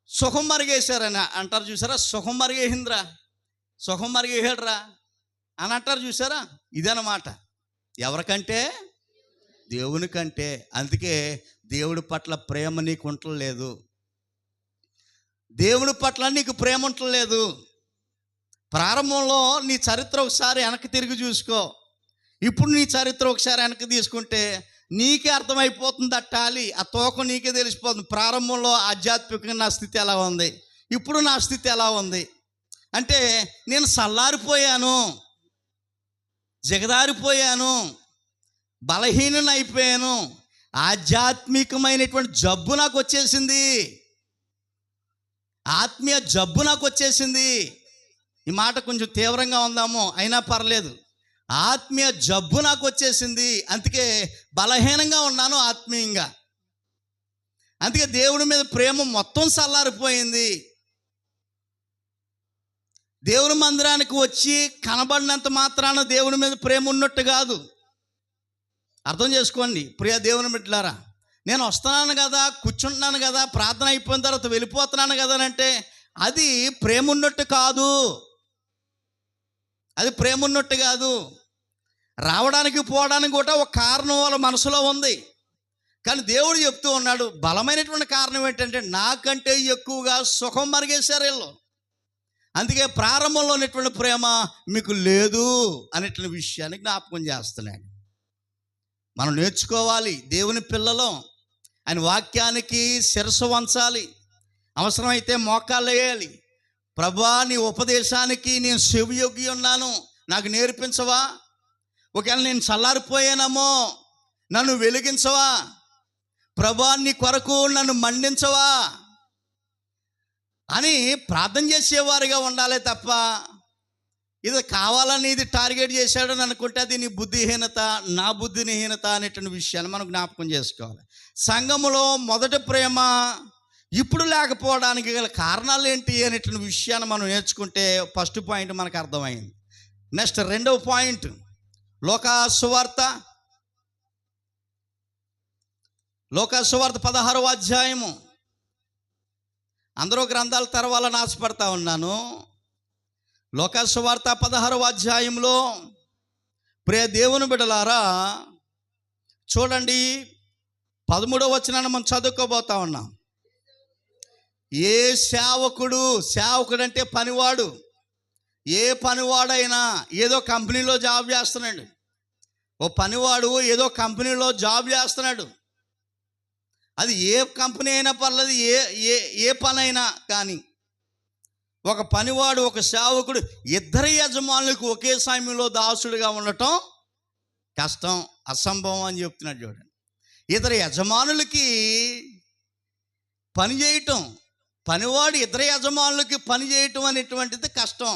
సుఖం మరిగేశారని అంటారు చూసారా. సుఖం మరిగేసిందిరా, సుఖం మరిగేసాడురా అని అంటారు చూసారా. ఇదన్నమాట. ఎవరికంటే? దేవుని కంటే. అందుకే దేవుడి పట్ల ప్రేమ నీకు ఉండలేదు, దేవుడి పట్ల నీకు ప్రేమ ఉండలేదు. ప్రారంభంలో నీ చరిత్ర ఒకసారి వెనక్కి తిరిగి చూసుకో. ఇప్పుడు నీ చరిత్ర ఒకసారి వెనక్కి తీసుకుంటే నీకే అర్థమైపోతుంది. ఆ టాలీ, ఆ తూకం నీకే తెలిసిపోతుంది. ప్రారంభంలో ఆధ్యాత్మికంగా నా స్థితి ఎలా ఉంది, ఇప్పుడు నా స్థితి ఎలా ఉంది అంటే నేను సల్లారిపోయాను, జగదారిపోయాను, బలహీనని అయిపోయాను, ఆధ్యాత్మికమైనటువంటి జబ్బు నాకు వచ్చేసింది, ఆత్మీయ జబ్బు నాకు వచ్చేసింది. ఈ మాట కొంచెం తీవ్రంగా ఉందాము, అయినా పర్లేదు. ఆత్మీయ జబ్బు నాకు వచ్చేసింది, అందుకే బలహీనంగా ఉన్నాను ఆత్మీయంగా. అందుకే దేవుడి మీద ప్రేమ మొత్తం చల్లారిపోయింది. దేవుని మందిరానికి వచ్చి కనబడినంత మాత్రాన దేవుని మీద ప్రేమ ఉన్నట్టు కాదు. అర్థం చేసుకోండి ప్రియ దేవుని బిడ్డలారా. నేను వస్తున్నాను కదా, కూర్చుంటున్నాను కదా, ప్రార్థన అయిపోయిన తర్వాత వెళ్ళిపోతున్నాను కదా అంటే అది ప్రేమ ఉన్నట్టు కాదు. అది ప్రేమ ఉన్నట్టు కాదు. రావడానికి పోవడానికి కూడా ఒక కారణం వాళ్ళ మనసులో ఉంది. కానీ దేవుడు చెప్తూ ఉన్నాడు, బలమైనటువంటి కారణం ఏంటంటే నాకంటే ఎక్కువగా సుఖం మరిగేశారు వీళ్ళు. అందుకే ప్రారంభంలో ఉన్నటువంటి ప్రేమ మీకు లేదు అనేటువంటి విషయాన్ని జ్ఞాపకం చేస్తున్నాడు. మనం నేర్చుకోవాలి, దేవుని పిల్లలం. ఆయన వాక్యానికి శిరస్సు వంచాలి, అవసరమైతే మోకాళ్ళు వేయాలి. ప్రభువా, నీ ఉపదేశానికి నేను చెవియొగ్గి ఉన్నాను, నాకు నేర్పించవా? ఒకవేళ నేను చల్లారిపోయానేమో నన్ను వెలిగించవా? ప్రభువా, నీ కొరకు నన్ను మండించవా అని ప్రార్థన చేసేవారుగా ఉండాలి తప్ప ఇది కావాలని ఇది టార్గెట్ చేశాడని అనుకుంటే అది నీ బుద్ధిహీనత, నా బుద్ధిహీనత అనేటువంటి విషయాన్ని మనం జ్ఞాపకం చేసుకోవాలి. సంఘములో మొదటి ప్రేమ ఇప్పుడు లేకపోవడానికి గల కారణాలు ఏంటి అనేటువంటి విషయాన్ని మనం నేర్చుకుంటే ఫస్ట్ పాయింట్ మనకు అర్థమైంది. నెక్స్ట్ రెండవ పాయింట్, లోకా సువార్త 16వ అధ్యాయము. అందరూ గ్రంథాలు తెరవాలని ఆశపడతా ఉన్నాను. లోకా సువార్త 16వ అధ్యాయంలో ప్రియ దేవుని బిడ్డలారా చూడండి, 13వ వచనాన్ని మనం చదువుకోబోతా ఉన్నాం. ఏ సేవకుడు అంటే పనివాడు, ఏ పనివాడైనా ఏదో కంపెనీలో జాబ్ చేస్తున్నాడు. ఓ పనివాడు ఏదో కంపెనీలో జాబ్ చేస్తున్నాడు. అది ఏ కంపెనీ అయినా పర్లేదు, ఏ పనైనా కానీ ఒక పనివాడు, ఒక సేవకుడు, ఇద్దరు యజమానులకు ఒకే సమయంలో దాసుడిగా ఉండటం కష్టం, అసంభవం అని చెప్తున్నాడు. చూడండి, ఇద్దరు యజమానులకి పని చేయటం, పనివాడు ఇద్దరు యజమానులకి పని చేయటం అనేటువంటిది కష్టం.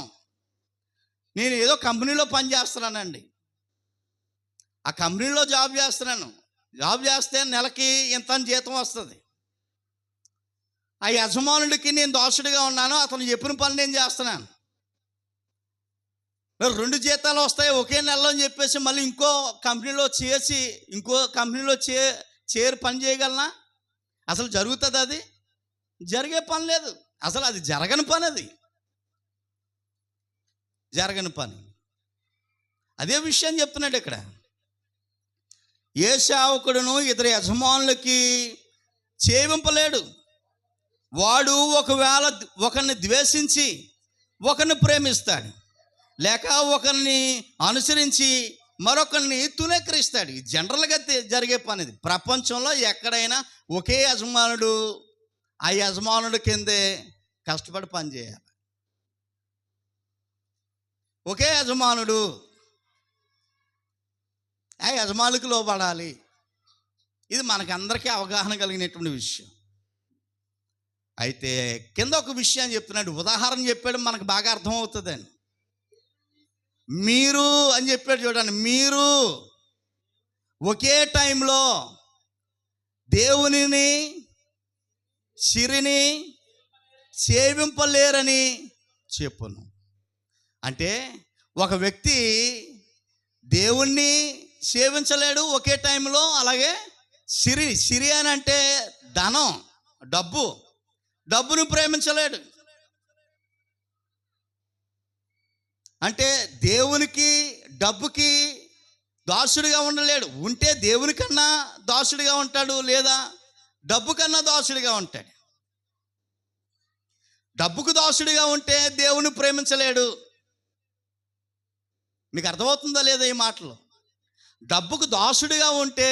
నేను ఏదో కంపెనీలో పని చేస్తున్నానండి, ఆ కంపెనీలో జాబ్ చేస్తున్నాను. జాబ్ చేస్తే నెలకి ఇంత జీతం వస్తుంది. ఆ యజమానుడికి నేను దాసుడిగా ఉన్నాను, అతను చెప్పిన పని నేను చేస్తున్నాను. 2 జీతాలు వస్తాయి ఒకే నెలలో అని చెప్పేసి మళ్ళీ ఇంకో కంపెనీలో చేరి పని చేయగలనా? అసలు జరుగుతుంది? అది జరిగే పని లేదు. అసలు అది జరగని పని, అది జరగని పని. అదే విషయం చెప్తున్నాడు ఇక్కడ. ఏ సేవకుడును ఇద్దరు యజమానులకి చేయింపలేడు. వాడు ఒకవేళ ఒకరిని ద్వేషించి ఒకరిని ప్రేమిస్తాడు, లేక ఒకరిని అనుసరించి మరొకరిని తునీకరిస్తాడు. ఇది జనరల్గా జరిగే పని. ఇది ప్రపంచంలో ఎక్కడైనా ఒకే యజమానుడు, ఆ యజమానుడి కిందే కష్టపడి పనిచేయాలి. ఒకే యజమానుడు, ఆ యజమానులకు లోబడాలి. ఇది మనకందరికీ అవగాహన కలిగినటువంటి విషయం. అయితే కింద ఒక విషయం చెప్తున్నాడు, ఉదాహరణ చెప్పాడు, మనకు బాగా అర్థమవుతుందండి. మీరు అని చెప్పాడు చూడండి. మీరు ఒకే టైంలో దేవునిని, సిరిని సేవింపలేరని చెప్పును. అంటే ఒక వ్యక్తి దేవుణ్ణి సేవించలేడు ఒకే టైంలో. అలాగే సిరి అని అంటే ధనం, డబ్బును ప్రేమించలేడు. అంటే దేవునికి, డబ్బుకి దాసుడిగా ఉండలేడు. ఉంటే దేవుని కన్నా దాసుడిగా ఉంటాడు, లేదా డబ్బు కన్నా దాసుడిగా ఉంటాడు. డబ్బుకు దాసుడిగా ఉంటే దేవుని ప్రేమించలేడు. మీకు అర్థమవుతుందా లేదా ఈ మాటలు? డబ్బుకు దాసుడిగా ఉంటే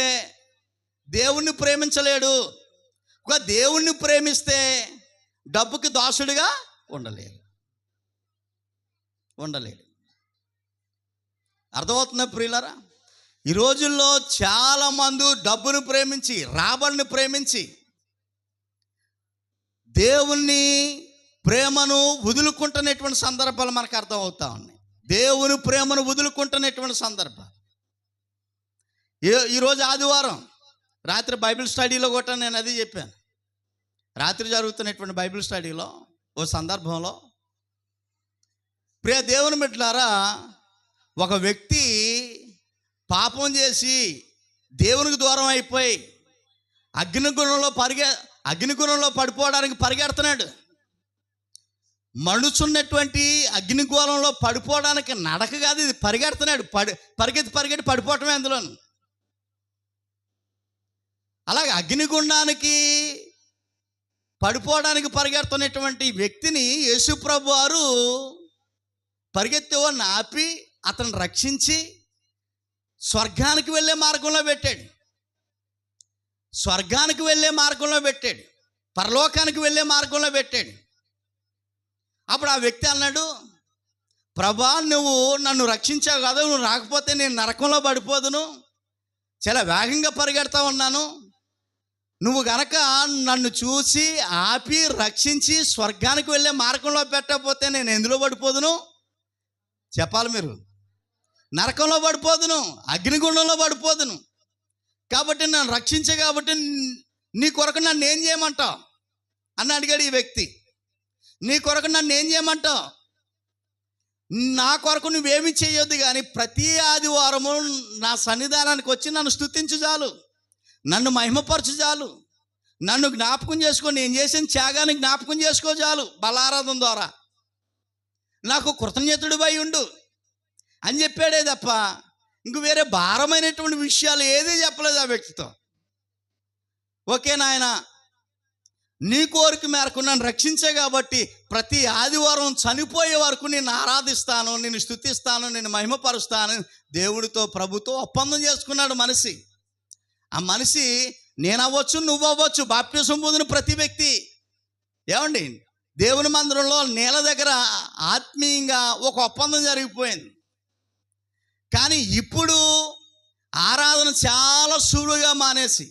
దేవుణ్ణి ప్రేమించలేడు. ఒక దేవుణ్ణి ప్రేమిస్తే డబ్బుకి దాసుడిగా ఉండలేడు. అర్థమవుతుందా ప్రియులారా? ఈ రోజుల్లో చాలామంది డబ్బును ప్రేమించి, రాబడిని ప్రేమించి దేవుని ప్రేమను వదులుకుంటున్నటువంటి సందర్భాలు మనకు అర్థమవుతా ఉన్నాయి. దేవుని ప్రేమను వదులుకుంటున్నటువంటి సందర్భం. ఈరోజు ఆదివారం రాత్రి బైబిల్ స్టడీలో కూడా నేను అది చెప్పాను. రాత్రి జరుగుతున్నటువంటి బైబిల్ స్టడీలో ఓ సందర్భంలో, ప్రియ దేవుని బిడ్డలారా, ఒక వ్యక్తి పాపం చేసి దేవునికి దూరం అయిపోయి అగ్నిగుణంలో పడిపోవడానికి పరిగెడుతున్నాడు. మణుచున్నటువంటి అగ్నిగోళంలో పడిపోవడానికి నడక కాదు, ఇది పరిగెడుతున్నాడు. పరిగెత్తి పడిపోవటమే అందులో. అలాగే అగ్నిగుండానికి పడిపోవడానికి పరిగెడుతున్నటువంటి వ్యక్తిని యేసుప్రభు వారు పరిగెత్తేవాడిని ఆపి అతను రక్షించి స్వర్గానికి వెళ్ళే మార్గంలో పెట్టాడు. పరలోకానికి వెళ్ళే మార్గంలో పెట్టాడు. అప్పుడు ఆ వ్యక్తి అన్నాడు, ప్రభా, నువ్వు నన్ను రక్షించావు కదా, నువ్వు రాకపోతే నేను నరకంలో పడిపోదును, చాలా వేగంగా పరిగెడతా ఉన్నాను. నువ్వు గనక నన్ను చూసి ఆపి రక్షించి స్వర్గానికి వెళ్ళే మార్గంలో పెట్టకపోతే నేను ఎందులో పడిపోదును? చెప్పాలి మీరు. నరకంలో పడిపోదును, అగ్నిగుండంలో పడిపోదును. కాబట్టి నన్ను రక్షించే కాబట్టి నీ కొరకు నన్ను ఏం చేయమంటావు అని అడిగాడు ఈ వ్యక్తి. నీ కొరకు నన్ను ఏం చేయమంటావు? నా కొరకు నువ్వేమి చేయొద్దు, కానీ ప్రతి ఆదివారము నా సన్నిధానానికి వచ్చి నన్ను స్తుతించు చాలు, నన్ను మహిమపరచు చాలు, నన్ను జ్ఞాపకం చేసుకో, నేను చేసిన త్యాగాన్ని జ్ఞాపకం చేసుకో చాలు, బలారాధన ద్వారా నాకు కృతజ్ఞతుడిపై ఉండు అని చెప్పాడే తప్ప ఇంక వేరే భారమైనటువంటి విషయాలు ఏదీ చెప్పలేదు ఆ వ్యక్తితో. ఓకే నాయన, నీ కోరిక మేరకు నన్ను రక్షించే కాబట్టి ప్రతి ఆదివారం చనిపోయే వరకు నేను ఆరాధిస్తాను, నేను స్తుతిస్తాను, నేను మహిమపరుస్తాను. దేవుడితో, ప్రభుతో ఒప్పందం చేసుకున్నాడు మనిషి. ఆ మనిషి నేను అవ్వచ్చు, నువ్వు అవ్వచ్చు, బాప్తిసం పొందిన ప్రతి వ్యక్తి. ఏమండి, దేవుని మందిరంలో నేల దగ్గర ఆత్మీయంగా ఒక ఒప్పందం జరిగిపోయింది. కానీ ఇప్పుడు ఆరాధన చాలా సులువుగా మానేసి,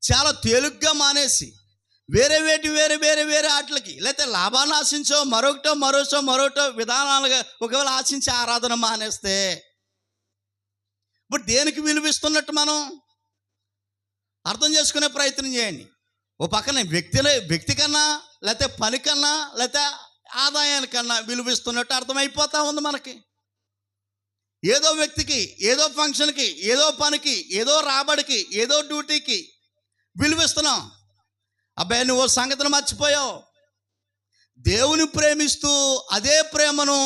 చాలా తేలిగ్గా మానేసి వేరే వాటికి, లేకపోతే లాభాన్ని ఆశించో మరొకటో విధానాలుగా ఒకవేళ ఆశించి ఆరాధన మానేస్తే ఇప్పుడు దేనికి విలువిస్తున్నట్టు మనం అర్థం చేసుకునే ప్రయత్నం చేయండి. ఓ పక్కన వ్యక్తి కన్నా, లేకపోతే పని కన్నా, లేకపోతే ఆదాయానికన్నా విలువిస్తున్నట్టు అర్థమైపోతా ఉంది మనకి. ఏదో వ్యక్తికి, ఏదో ఫంక్షన్కి, ఏదో పనికి, ఏదో రాబడికి, ఏదో డ్యూటీకి విలువిస్తున్నాం. అబ్బాయి, నువ్వు సంగతిని మర్చిపోయావు. దేవుని ప్రేమిస్తూ అదే ప్రేమను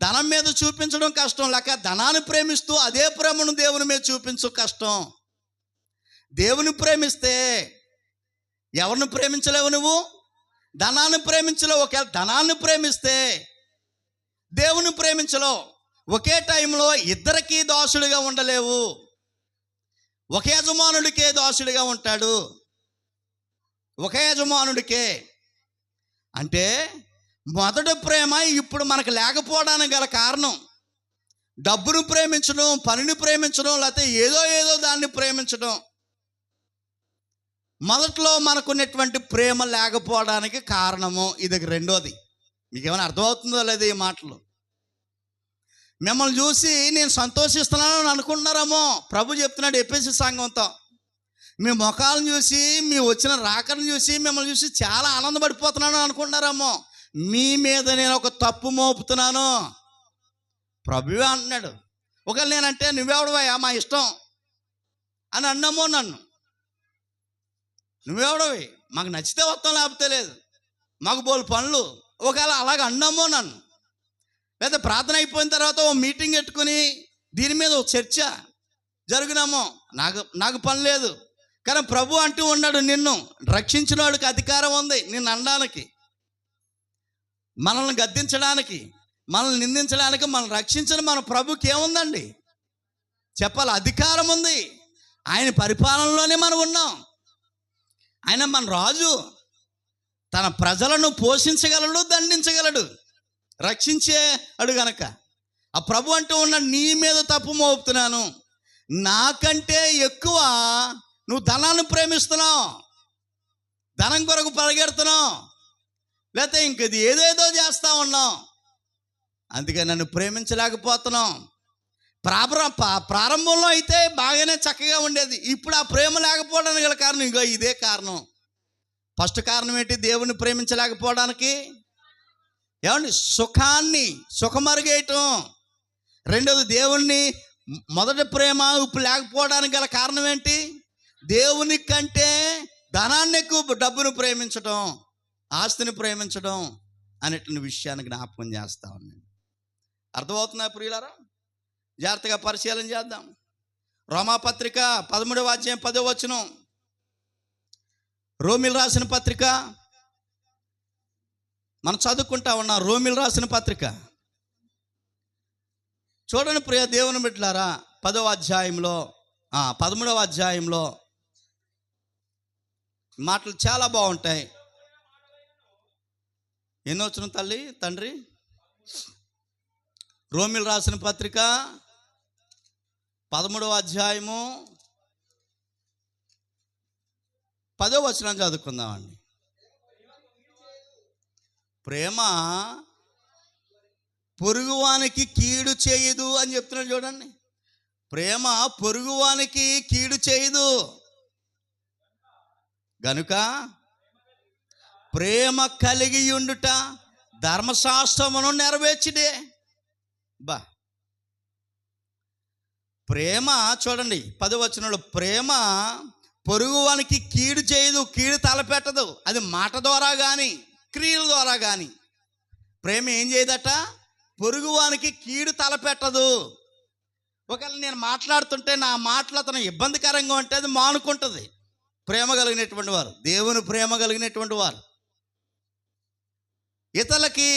ధనం మీద చూపించడం కష్టం, లేక ధనాన్ని ప్రేమిస్తూ అదే ప్రేమను దేవుని మీద చూపించడం కష్టం. దేవుని ప్రేమిస్తే ఎవరిని ప్రేమించలేవు నువ్వు? ధనాన్ని ప్రేమించలేవు. ఒకవేళ ధనాన్ని ప్రేమిస్తే దేవుని ప్రేమించలేవు. ఒకే టైంలో ఇద్దరికీ దాసుడిగా ఉండలేవు. ఒక యజమానుడికే దాసుడిగా ఉంటాడు, ఒక యజమానుడికే. అంటే మొదటి ప్రేమ ఇప్పుడు మనకు లేకపోవడానికి గల కారణం డబ్బును ప్రేమించడం, పనిని ప్రేమించడం, లేకపోతే ఏదో దాన్ని ప్రేమించడం. మొదట్లో మనకున్నటువంటి ప్రేమ లేకపోవడానికి కారణము ఇది. రెండోది, మీకు ఏమైనా అర్థమవుతుందో లేదో ఈ మాటలు? మిమ్మల్ని చూసి నేను సంతోషిస్తున్నానని అనుకుంటున్నారేమో. ప్రభు చెప్తున్నాడు ఎఫెసీ సంఘంతో, మీ ముఖాలను చూసి, మీ వచ్చిన రాకను చూసి, మిమ్మల్ని చూసి చాలా ఆనందపడిపోతున్నాను అనుకుంటున్నారేమో. మీ మీద నేను ఒక తప్పు మోపుతున్నాను ప్రభువే అంటున్నాడు. ఒకవేళ నేనంటే నువ్వెవడవయ్యా, మా ఇష్టం అని అన్నామో నన్ను, నువ్వెవడవి, మాకు నచ్చితే వస్తాం, లేకపోతే లేదు, మాకు బోలు పనులు, ఒకవేళ అలాగ అన్నామో నన్ను, లేదా ప్రార్థన అయిపోయిన తర్వాత ఓ మీటింగ్ పెట్టుకుని దీని మీద ఒక చర్చ జరిగినామో, నాకు పని లేదు. కానీ ప్రభు అంటూ ఉన్నాడు, నిన్ను రక్షించిన వాడికి అధికారం ఉంది నిన్ను అనడానికి, మనల్ని గద్దించడానికి, మనల్ని నిందించడానికి. మనల్ని రక్షించిన మన ప్రభుకి ఏముందండి చెప్పాలి? అధికారం ఉంది. ఆయన పరిపాలనలోనే మనం ఉన్నాం. ఆయన మన రాజు. తన ప్రజలను పోషించగలడు, దండించగలడు, రక్షించేవాడు గనక ఆ ప్రభు అంటూ ఉన్న నీ మీద తప్పు మోపుతున్నాను, నాకంటే ఎక్కువ నువ్వు ధనాన్ని ప్రేమిస్తున్నావు, ధనం కొరకు పరిగెడుతున్నావు, లేకపోతే ఇంకది ఏదేదో చేస్తా ఉన్నావు, అందుకే నన్ను ప్రేమించలేకపోతున్నావు. ప్రారంభంలో అయితే బాగానే చక్కగా ఉండేది, ఇప్పుడు ఆ ప్రేమ లేకపోవడానికి గల కారణం ఇంకో ఇదే కారణం. ఫస్ట్ కారణం ఏంటి? దేవుణ్ణి ప్రేమించలేకపోవడానికి. ఏమండి? సుఖమరుగేయటం. రెండోది దేవుణ్ణి మొదటి ప్రేమ ఇప్పుడు లేకపోవడానికి గల కారణం ఏంటి? దేవుని కంటే ధనాన్ని ఎక్కువ, డబ్బును ప్రేమించడం, ఆస్తిని ప్రేమించడం అనేటువంటి విషయాన్ని జ్ఞాపకం చేస్తా ఉన్నాను. అర్థమవుతుందా ప్రియులారా? జాగ్రత్తగా పరిశీలన చేద్దాం. రోమాపత్రిక 13వ అధ్యాయం 10వ వచనం, రోమిల్ రాసిన పత్రిక మనం చదువుకుంటా ఉన్నాం. రోమిల్ రాసిన పత్రిక చూడండి ప్రియ దేవుని బిడ్డలారా, 10వ అధ్యాయంలో 13వ అధ్యాయంలో మాటలు చాలా బాగుంటాయి. ఎన్నో వచ్చిన తండ్రి? రోమిల్ రాసిన పత్రిక 13వ అధ్యాయము 10వ వచనం చదువుకుందామండి. ప్రేమ పొరుగువానికి కీడు చేయదు అని చెప్తున్నాడు చూడండి. ప్రేమ పొరుగువానికి కీడు చేయదు గనుక ప్రేమ కలిగి ఉండుట ధర్మశాస్త్రమును నెరవేర్చుడే. ప్రేమ చూడండి 10వ వచనంలో, ప్రేమ పొరుగువానికి కీడు చేయదు, కీడు తలపెట్టదు. అది మాట ద్వారా కానీ క్రియల ద్వారా కానీ ప్రేమ ఏం చేయదట? పొరుగువానికి కీడు తలపెట్టదు. ఒకవేళ నేను మాట్లాడుతుంటే నా మాటలు అతను ఇబ్బందికరంగా ఉంటే అది మానుకుంటుంది. ప్రేమ కలిగినటువంటి వారు, దేవుని ప్రేమ కలిగినటువంటి వారు ఇతరులకి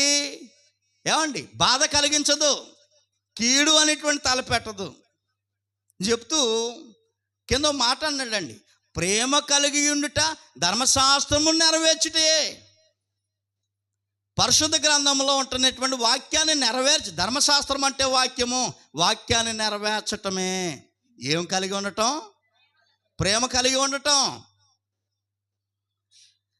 ఏమండి బాధ కలిగించదు, కీడు అనేటువంటి తలపెట్టదు చెప్తూ కింద మాట అన్నాడండి, ప్రేమ కలిగి ఉండుట ధర్మశాస్త్రము నెరవేర్చుటే. పరిశుద్ధ గ్రంథంలో ఉంటున్నటువంటి వాక్యాన్ని నెరవేర్చి, ధర్మశాస్త్రం అంటే వాక్యము, వాక్యాన్ని నెరవేర్చటమే. ఏం కలిగి ఉండటం? ప్రేమ కలిగి ఉండటం.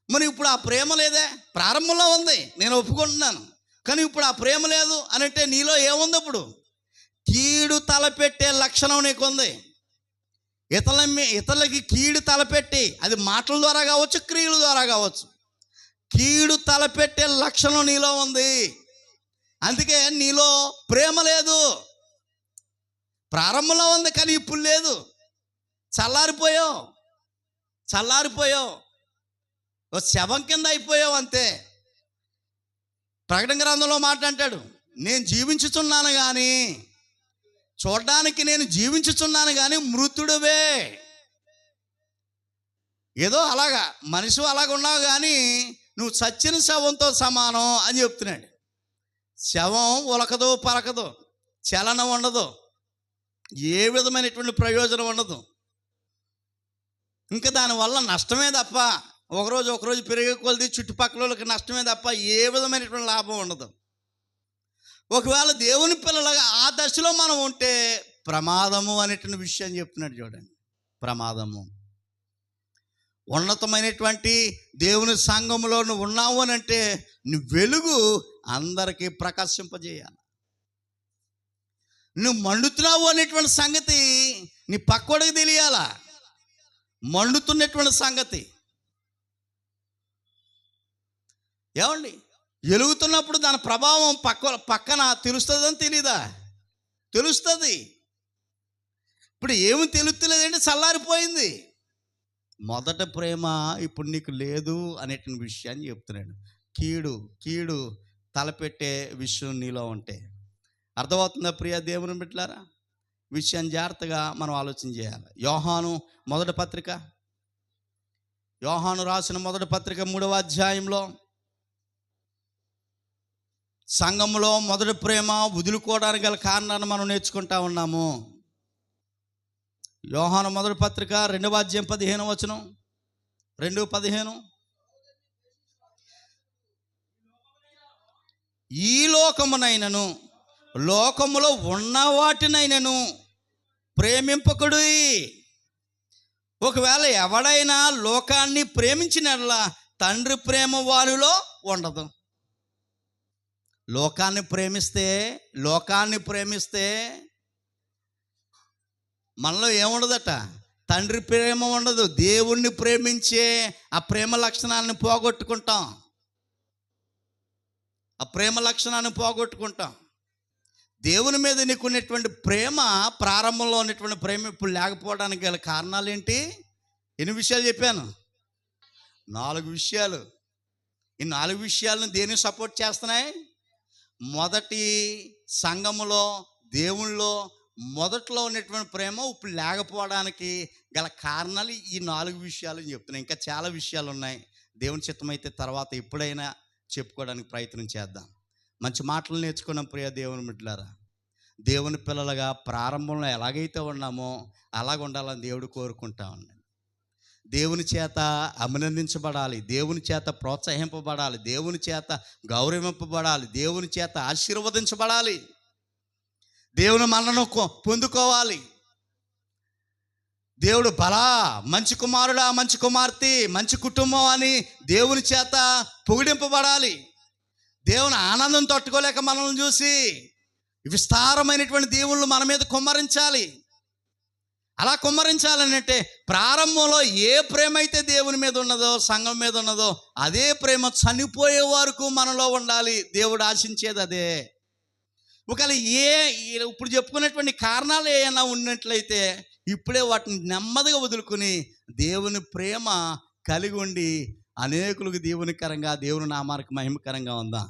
మరి ఇప్పుడు ఆ ప్రేమ లేదే? ప్రారంభంలో ఉంది, నేను ఒప్పుకుంటున్నాను, కానీ ఇప్పుడు ఆ ప్రేమ లేదు అని అంటే నీలో ఏముంది? ఇప్పుడు కీడు తలపెట్టే లక్షణం నీకుంది. ఇతరులకి కీడు తలపెట్టి, అది మాటల ద్వారా కావచ్చు, క్రియల ద్వారా కావచ్చు, కీడు తలపెట్టే లక్షణం నీలో ఉంది. అందుకే నీలో ప్రేమ లేదు. ప్రారంభంలో ఉంది కానీ ఇప్పుడు లేదు. చల్లారిపోయావు, ఓ శవం కింద అయిపోయావు అంతే. ప్రకటన గ్రంథంలో మాట అంటాడు, నేను జీవించుచున్నాను కానీ, చూడడానికి నేను జీవించుచున్నాను కానీ మృతుడువే. ఏదో అలాగా మనిషి అలాగ ఉన్నావు కానీ నువ్వు చచ్చిన శవంతో సమానం అని చెప్తున్నాడు. శవం ఉలకదు, పలకదు, చలనం ఉండదు, ఏ విధమైనటువంటి ప్రయోజనం ఉండదు. ఇంకా దానివల్ల నష్టమే తప్ప, ఒకరోజు పెరిగే కొలది చుట్టుపక్కల వాళ్ళకి నష్టమే తప్ప ఏ విధమైనటువంటి లాభం ఉండదు. ఒకవేళ దేవుని పిల్లలుగా ఆ దశలో మనం ఉంటే ప్రమాదము అనేటువంటి విషయం చెప్తున్నాడు చూడండి. ప్రమాదము. ఉన్నతమైనటువంటి దేవుని సంఘములో నువ్వు ఉన్నావు అని అంటే నువ్వు వెలుగు అందరికీ ప్రకాశింపజేయాలి. నువ్వు మండుతున్నావు అనేటువంటి సంగతి నీ పక్కోడికి తెలియాలా, మండుతున్నటువంటి సంగతి. ఏమండి? వెలుగుతున్నప్పుడు దాని ప్రభావం పక్కన తెలుస్తుందని తెలీదా? తెలుస్తుంది. ఇప్పుడు ఏమి తెలుస్తలేదంటే చల్లారిపోయింది. మొదట ప్రేమ ఇప్పుడు నీకు లేదు అనేటువంటి విషయాన్ని చెప్తున్నాడు. కీడు తలపెట్టే విషయం నీలో ఉంటే అర్థమవుతుందా ప్రియ దేవుని బిడ్డలారా? విషయాన్ని జాగ్రత్తగా మనం ఆలోచన చేయాలి. యోహాను రాసిన మొదటి పత్రిక 3వ అధ్యాయంలో సంఘంలో మొదటి ప్రేమ వదులుకోవడానికి గల కారణాన్ని మనం నేర్చుకుంటా ఉన్నాము. యోహాను మొదటి పత్రిక 2:15 2:15. ఈ లోకమునైనను లోకములో ఉన్న వాటినైనను ప్రేమింపకుడు. ఒకవేళ ఎవడైనా లోకాన్ని ప్రేమించినట్లా తండ్రి ప్రేమ వారిలో ఉండదు. లోకాన్ని ప్రేమిస్తే మనలో ఏముండదట? తండ్రి ప్రేమ ఉండదు. దేవుణ్ణి ప్రేమించే ఆ ప్రేమ లక్షణాలను పోగొట్టుకుంటాం. దేవుని మీద నీకున్నటువంటి ప్రేమ, ప్రారంభంలో ఉన్నటువంటి ప్రేమ ఇప్పుడు లేకపోవడానికి గల కారణాలు ఏంటి? ఎన్ని విషయాలు చెప్పాను? 4 విషయాలు. ఈ 4 విషయాలను దేన్ని సపోర్ట్ చేస్తున్నాయి? మొదటి సంఘములో దేవునిలో మొదట్లో ఉన్నటువంటి ప్రేమ ఇప్పుడు లేకపోవడానికి గల కారణాలు ఈ 4 విషయాలు చెప్తున్నాయి. ఇంకా చాలా విషయాలు ఉన్నాయి. దేవుని చిత్తమైతే తర్వాత ఎప్పుడైనా చెప్పుకోవడానికి ప్రయత్నం చేద్దాం. మంచి మాటలు నేర్చుకున్నాం ప్రియ దేవుని బిడ్డలారా. దేవుని పిల్లలుగా ప్రారంభంలో ఎలాగైతే ఉన్నామో అలాగ ఉండాలని దేవుడు కోరుకుంటా ఉన్నాడు. దేవుని చేత అభినందించబడాలి, దేవుని చేత ప్రోత్సహింపబడాలి, దేవుని చేత గౌరవింపబడాలి, దేవుని చేత ఆశీర్వదించబడాలి, దేవుని మన్నను పొందుకోవాలి. దేవుడు బలా మంచి కుమారుడా, మంచి కుమార్తె, మంచి కుటుంబం అని దేవుని చేత పొగిడింపబడాలి. దేవుని ఆనందం తట్టుకోలేక మనల్ని చూసి విస్తారమైనటువంటి దేవుళ్ళు మన మీద కుమ్మరించాలి. అలా కుమ్మరించాలని అంటే ప్రారంభంలో ఏ ప్రేమ అయితే దేవుని మీద ఉన్నదో, సంఘం మీద ఉన్నదో, అదే ప్రేమ చనిపోయే వరకు మనలో ఉండాలి. దేవుడు ఆశించేది అదే. ఒకవేళ ఇప్పుడు చెప్పుకునేటువంటి కారణాలు ఏమైనా ఉన్నట్లయితే ఇప్పుడే వాటిని నెమ్మదిగా వదులుకుని దేవుని ప్రేమ కలిగి ఉండి అనేకులకు దేవునికరంగా, దేవుని నామానికి మహిమకరంగా ఉందాం.